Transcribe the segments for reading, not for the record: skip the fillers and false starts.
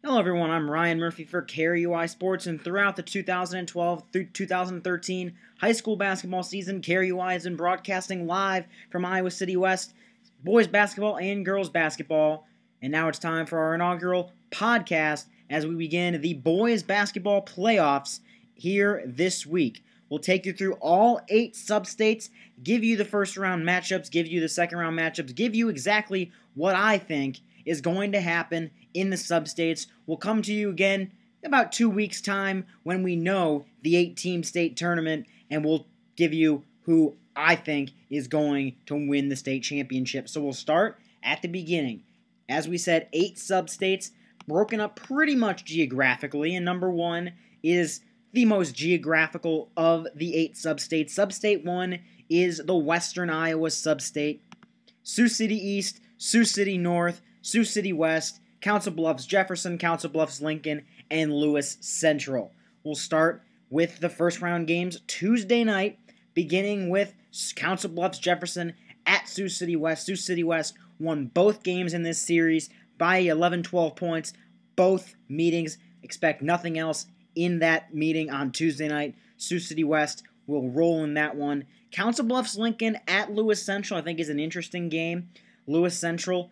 Hello everyone, I'm Ryan Murphy for KRUI Sports, and throughout the 2012 through 2013 high school basketball season, KRUI has been broadcasting live from Iowa City West, boys basketball and girls basketball, and now it's time for our inaugural podcast as we begin the boys basketball playoffs here this week. We'll take you through all 8 sub-states, give you the first round matchups, give you the second round matchups, give you exactly what I think is going to happen in the sub-states. We'll come to you again in about 2 weeks' time when we know the 8-team state tournament, and we'll give you who I think is going to win the state championship. So we'll start at the beginning. As we said, 8 sub-states broken up pretty much geographically, and number 1 is the most geographical of the 8 sub-states. Sub-state 1 is the Western Iowa sub-state. Sioux City East, Sioux City North, Sioux City West, Council Bluffs Jefferson, Council Bluffs Lincoln, and Lewis Central. We'll start with the first round games Tuesday night, beginning with Council Bluffs Jefferson at Sioux City West. Sioux City West won both games in this series by 11-12 points. Both meetings, expect nothing else in that meeting on Tuesday night. Sioux City West will roll in that one. Council Bluffs Lincoln at Lewis Central, I think, is an interesting game. Lewis Central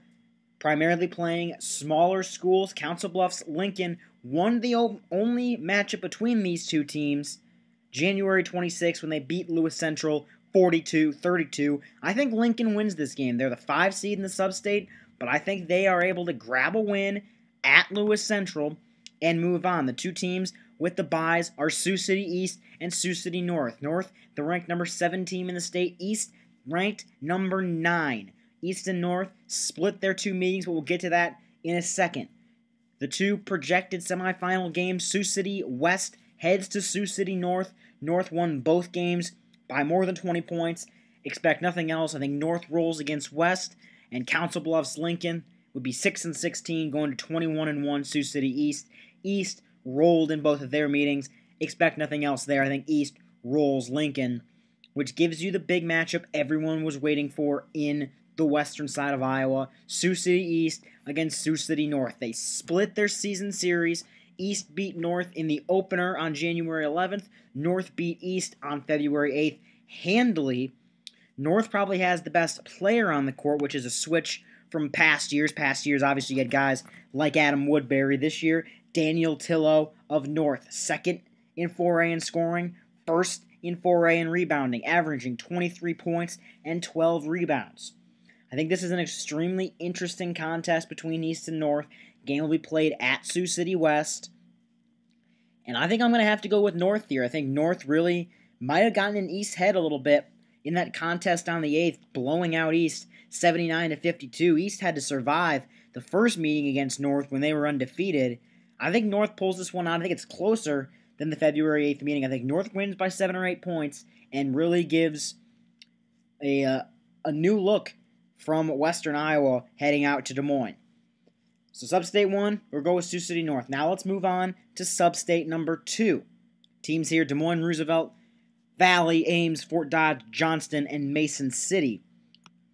primarily playing smaller schools. Council Bluffs Lincoln won the only matchup between these two teams January 26 when they beat Lewis Central 42-32. I think Lincoln wins this game. They're the 5 seed in the sub-state, but I think they are able to grab a win at Lewis Central and move on. The two teams with the byes are Sioux City East and Sioux City North. North, the ranked number 7 team in the state. East, ranked number 9. East and North split their 2 meetings, but we'll get to that in a second. The 2 projected semifinal games, Sioux City West heads to Sioux City North. North won both games by more than 20 points. Expect nothing else. I think North rolls against West, and Council Bluffs Lincoln would be 6-16, going to 21-1 Sioux City East. East rolled in both of their meetings. Expect nothing else there. I think East rolls Lincoln, which gives you the big matchup everyone was waiting for in the western side of Iowa. Sioux City East against Sioux City North. They split their season series. East beat North in the opener on January 11th. North beat East on February 8th handily. North probably has the best player on the court, which is a switch from past years. Past years, obviously, you had guys like Adam Woodbury. This year, Daniel Tillo of North, second in 4A in scoring, first in 4A in rebounding, averaging 23 points and 12 rebounds. I think this is an extremely interesting contest between East and North. Game will be played at Sioux City West. And I think I'm going to have to go with North here. I think North really might have gotten in East's head a little bit in that contest on the 8th, blowing out East 79-52. East had to survive the first meeting against North when they were undefeated. I think North pulls this one out. I think it's closer than the February 8th meeting. I think North wins by 7 or 8 points and really gives a new look from Western Iowa heading out to Des Moines. So Sub-State 1, we'll go with Sioux City North. Now let's move on to Sub-State number 2. Teams here, Des Moines, Roosevelt, Valley, Ames, Fort Dodge, Johnston, and Mason City.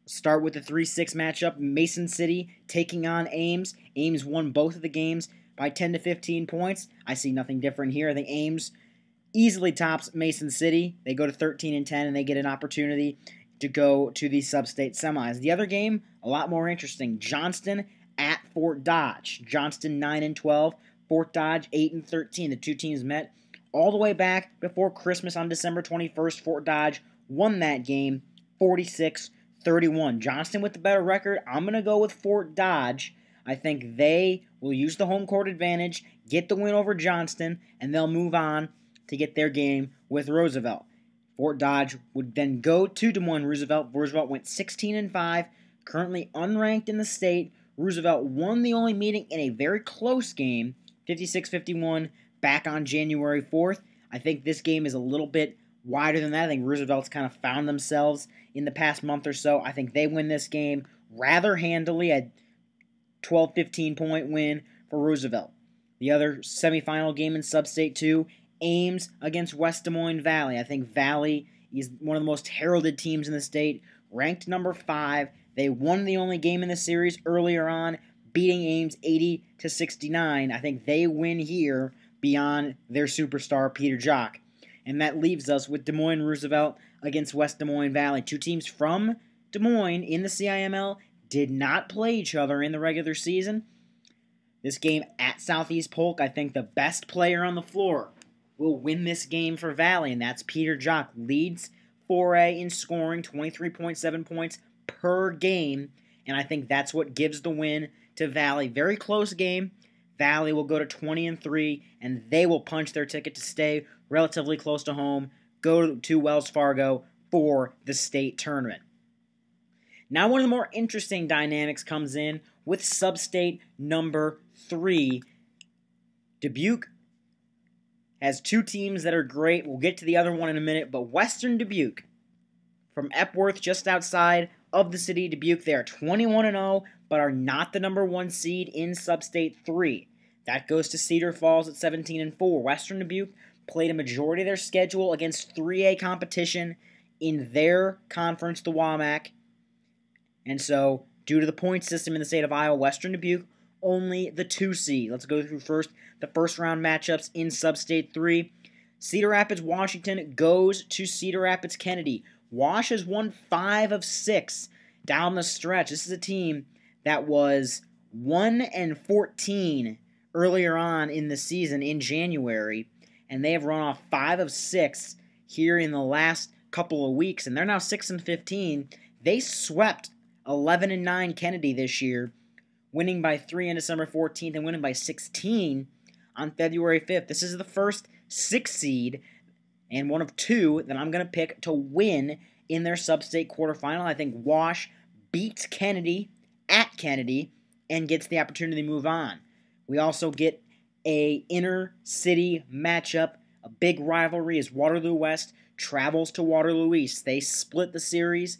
Start with the 3-6 matchup. Mason City taking on Ames. Ames won both of the games by 10 to 15 points. I see nothing different here. I think Ames easily tops Mason City. They go to 13-10, and they get an opportunity to go to the sub-state semis. The other game, a lot more interesting. Johnston at Fort Dodge. Johnston 9-12, Fort Dodge 8-13. The two teams met all the way back before Christmas on December 21st. Fort Dodge won that game 46-31. Johnston with the better record. I'm going to go with Fort Dodge. I think they will use the home court advantage, get the win over Johnston, and they'll move on to get their game with Roosevelt. Fort Dodge would then go to Des Moines Roosevelt. Roosevelt went 16-5, currently unranked in the state. Roosevelt won the only meeting in a very close game, 56-51, back on January 4th. I think this game is a little bit wider than that. I think Roosevelt's kind of found themselves in the past month or so. I think they win this game rather handily, a 12-15 point win for Roosevelt. The other semifinal game in Sub-State 2, Ames against West Des Moines Valley. I think Valley is one of the most heralded teams in the state, ranked number 5. They won the only game in the series earlier on, beating Ames 80-69. I think they win here beyond their superstar Peter Jok. And that leaves us with Des Moines Roosevelt against West Des Moines Valley. Two teams from Des Moines in the CIML did not play each other in the regular season. This game at Southeast Polk, I think the best player on the floor will win this game for Valley, and that's Peter Jok. Leads 4A in scoring, 23.7 points per game, and I think that's what gives the win to Valley. Very close game. Valley will go to 20-3, and they will punch their ticket to stay relatively close to home, go to Wells Fargo for the state tournament. Now one of the more interesting dynamics comes in with sub-state number 3. Dubuque has two teams that are great. We'll get to the other one in a minute, but Western Dubuque from Epworth, just outside of the city of Dubuque, they are 21-0, but are not the number 1 seed in sub-state 3. That goes to Cedar Falls at 17-4. Western Dubuque played a majority of their schedule against 3A competition in their conference, the WAMAC. And so, due to the point system in the state of Iowa, Western Dubuque only the 2 seed. Let's go through first the first round matchups in Sub-State 3. Cedar Rapids, Washington goes to Cedar Rapids, Kennedy. Wash has won 5 of 6 down the stretch. This is a team that was 1-14 earlier on in the season in January, and they have run off 5 of 6 here in the last couple of weeks, and they're now 6-15. They swept 11-9 Kennedy this year, winning by 3 on December 14th and winning by 16 on February 5th. This is the first 6 seed and one of 2 that I'm going to pick to win in their sub-state quarterfinal. I think Wash beats Kennedy at Kennedy and gets the opportunity to move on. We also get a inner-city matchup, a big rivalry as Waterloo West travels to Waterloo East. They split the series.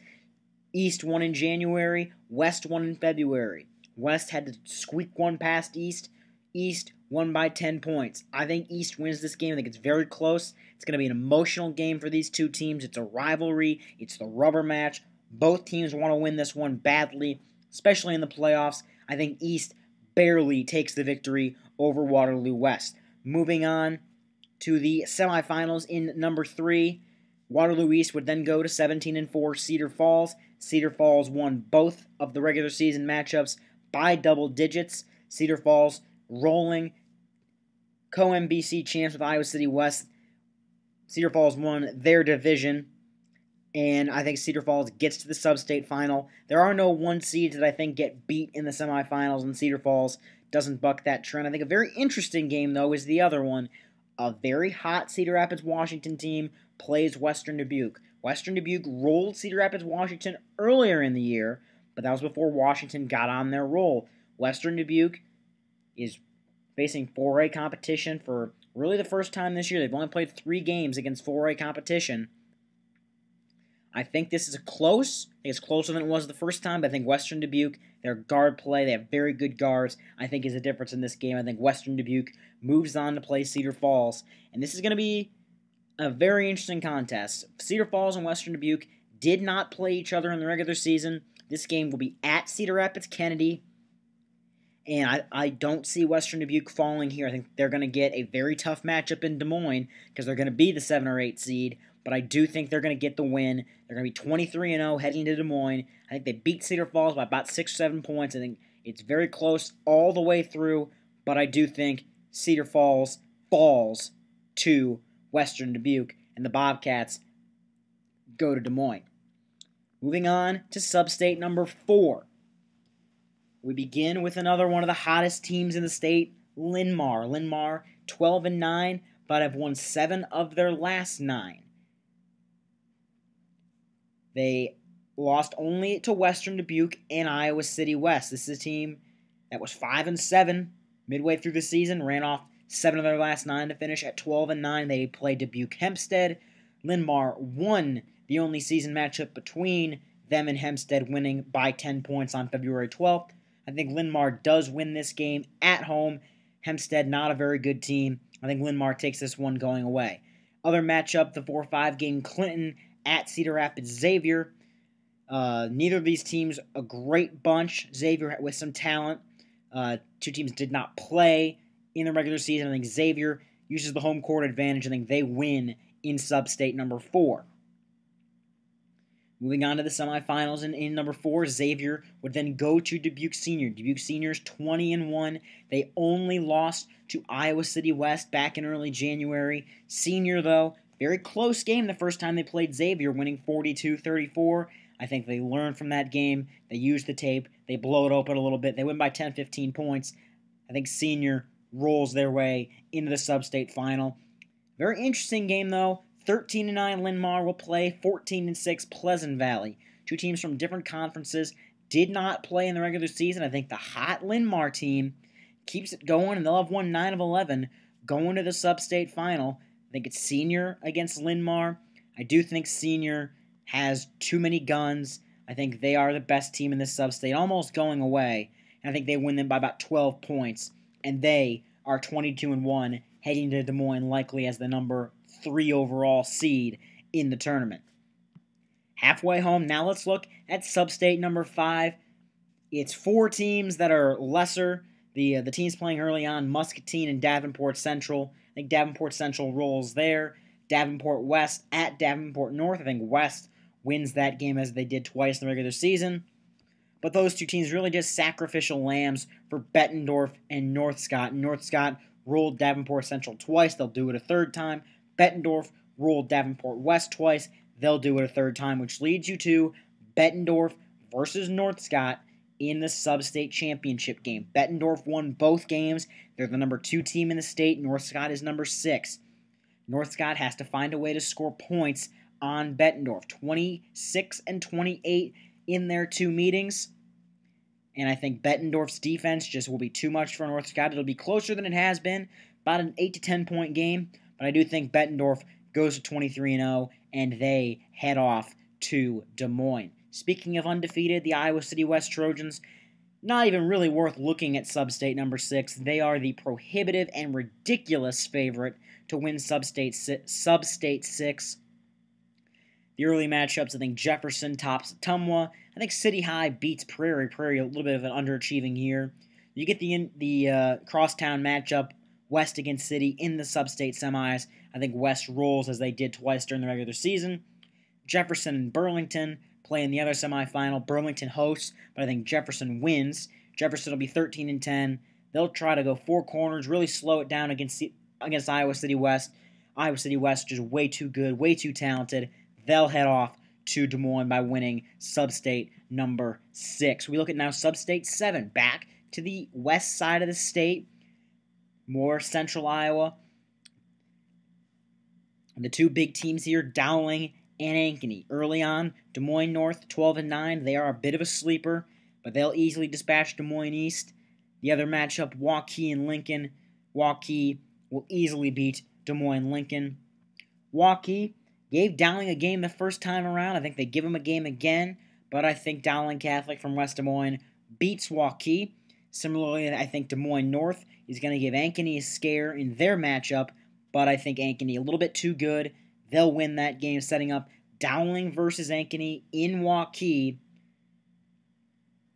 East won in January, West won in February. West had to squeak one past East. East won by 10 points. I think East wins this game. I think it's very close. It's going to be an emotional game for these two teams. It's a rivalry. It's the rubber match. Both teams want to win this one badly, especially in the playoffs. I think East barely takes the victory over Waterloo West. Moving on to the semifinals in number 3. Waterloo East would then go to 17-4 Cedar Falls. Cedar Falls won both of the regular season matchups by double digits. Cedar Falls rolling co-MBC champs with Iowa City West. Cedar Falls won their division, and I think Cedar Falls gets to the sub-state final. There are no 1 seeds that I think get beat in the semifinals, and Cedar Falls doesn't buck that trend. I think a very interesting game, though, is the other one. A very hot Cedar Rapids, Washington team plays Western Dubuque. Western Dubuque rolled Cedar Rapids, Washington earlier in the year, but that was before Washington got on their roll. Western Dubuque is facing 4A competition for really the first time this year. They've only played 3 games against 4A competition. I think this is close. I think it's closer than it was the first time, but I think Western Dubuque, their guard play, they have very good guards, I think is a difference in this game. I think Western Dubuque moves on to play Cedar Falls, and this is going to be a very interesting contest. Cedar Falls and Western Dubuque did not play each other in the regular season. This game will be at Cedar Rapids, Kennedy, and I don't see Western Dubuque falling here. I think they're going to get a very tough matchup in Des Moines because they're going to be the 7 or 8 seed, but I do think they're going to get the win. They're going to be 23-0 heading to Des Moines. I think they beat Cedar Falls by about 6 or 7 points. I think it's very close all the way through, but I do think Cedar Falls falls to Western Dubuque, and the Bobcats go to Des Moines. Moving on to sub-state number 4. We begin with another one of the hottest teams in the state, Linn-Mar. Linn-Mar, 12-9, but have won 7 of their last 9. They lost only to Western Dubuque and Iowa City West. This is a team that was 5-7 midway through the season, ran off 7 of their last 9 to finish at 12-9. They played Dubuque Hempstead. Linn-Mar won the only season matchup between them and Hempstead, winning by 10 points on February 12th. I think Linn-Mar does win this game at home. Hempstead, not a very good team. I think Linn-Mar takes this one going away. Other matchup, the 4-5 game, Clinton at Cedar Rapids Xavier. Neither of these teams a great bunch. Xavier with some talent. Two teams did not play in the regular season. I think Xavier uses the home court advantage. I think they win in sub-state number 4. Moving on to the semifinals in number 4, Xavier would then go to Dubuque Senior. Dubuque Senior's 20-1. They only lost to Iowa City West back in early January. Senior, though, very close game the first time they played Xavier, winning 42-34. I think they learned from that game. They used the tape. They blow it open a little bit. They win by 10, 15 points. I think Senior rolls their way into the sub-state final. Very interesting game, though. 13-9 Linn-Mar will play 14-6 Pleasant Valley. Two teams from different conferences did not play in the regular season. I think the hot Linn-Mar team keeps it going, and they'll have won 9 of 11 going to the sub-state final. I think it's Senior against Linn-Mar. I do think Senior has too many guns. I think they are the best team in this sub-state, almost going away. And I think they win them by about 12 points. And they are 22-1, heading to Des Moines likely as the number 3 overall seed in the tournament. Halfway home, now let's look at sub-state number 5. It's 4 teams that are lesser. The teams playing early on, Muscatine and Davenport Central. I think Davenport Central rolls there. Davenport West at Davenport North. I think West wins that game as they did twice in the regular season. But those two teams really just sacrificial lambs for Bettendorf and North Scott. North Scott rolled Davenport Central twice. They'll do it a third time. Bettendorf rolled Davenport West twice. They'll do it a third time, which leads you to Bettendorf versus North Scott in the sub-state championship game. Bettendorf won both games. They're the number 2 team in the state. North Scott is number 6. North Scott has to find a way to score points on Bettendorf. 26 and 28 in their 2 meetings. And I think Bettendorf's defense just will be too much for North Scott. It'll be closer than it has been, about an 8 to 10 point game. But I do think Bettendorf goes to 23-0, and they head off to Des Moines. Speaking of undefeated, the Iowa City West Trojans, not even really worth looking at sub-state number 6. They are the prohibitive and ridiculous favorite to win sub-state 6. The early matchups, I think Jefferson tops Ottumwa. I think City High beats Prairie. Prairie, a little bit of an underachieving year. You get the crosstown matchup, West against City in the sub-state semis. I think West rolls as they did twice during the regular season. Jefferson and Burlington play in the other semifinal. Burlington hosts, but I think Jefferson wins. Jefferson will be 13-10. They'll try to go 4 corners, really slow it down against Iowa City West. Iowa City West just way too good, way too talented. They'll head off to Des Moines by winning sub-state number 6. We look at now sub-state 7, back to the west side of the state, more central Iowa. The 2 big teams here, Dowling and Ankeny. Early on, Des Moines North, 12-9. They are a bit of a sleeper, but they'll easily dispatch Des Moines East. The other matchup, Waukee and Lincoln. Waukee will easily beat Des Moines Lincoln. Waukee gave Dowling a game the first time around. I think they give him a game again, but I think Dowling Catholic from West Des Moines beats Waukee. Similarly, I think Des Moines North is going to give Ankeny a scare in their matchup, but I think Ankeny a little bit too good. They'll win that game, setting up Dowling versus Ankeny in Waukee.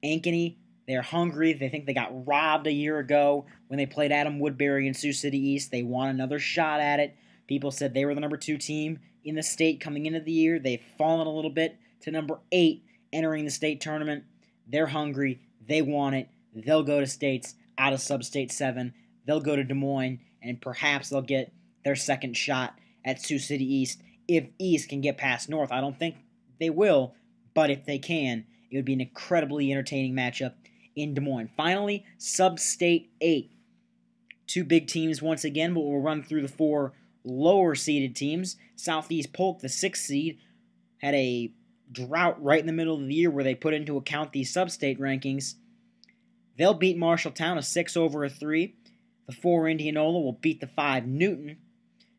Ankeny, they're hungry. They think they got robbed a year ago when they played Adam Woodbury in Sioux City East. They want another shot at it. People said they were the number 2 team in the state coming into the year. They've fallen a little bit to number 8 entering the state tournament. They're hungry. They want it. They'll go to states out of sub-state 7. They'll go to Des Moines, and perhaps they'll get their second shot at Sioux City East if East can get past North. I don't think they will, but if they can, it would be an incredibly entertaining matchup in Des Moines. Finally, sub-state 8. 2 big teams once again, but we'll run through the 4 lower-seeded teams. Southeast Polk, the 6th seed, had a drought right in the middle of the year where they put into account these sub-state rankings. They'll beat Marshalltown, a 6-3. The 4 Indianola will beat the 5 Newton.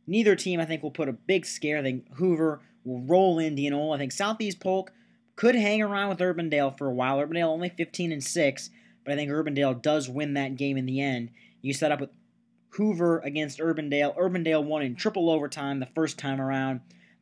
Neither team, I think, will put a big scare. I think Hoover will roll Indianola. I think Southeast Polk could hang around with Urbandale for a while. Urbandale only 15-6, but I think Urbandale does win that game in the end. You set up with Hoover against Urbandale. Urbandale won in triple overtime the first time around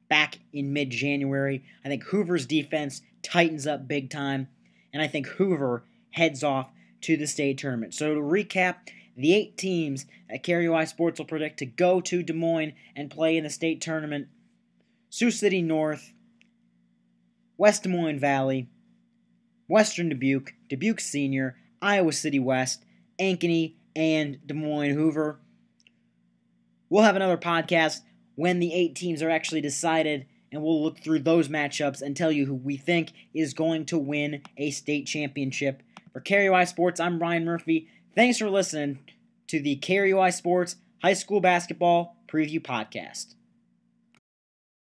back in mid-January. I think Hoover's defense tightens up big time, and I think Hoover heads off to the state tournament. So to recap, the 8 teams that KRUI Sports will predict to go to Des Moines and play in the state tournament: Sioux City North, West Des Moines Valley, Western Dubuque, Dubuque Senior, Iowa City West, Ankeny, and Des Moines Hoover. We'll have another podcast when the 8 teams are actually decided, and we'll look through those matchups and tell you who we think is going to win a state championship. For KRUI Sports, I'm Ryan Murphy. Thanks for listening to the KRUI Sports High School Basketball Preview Podcast.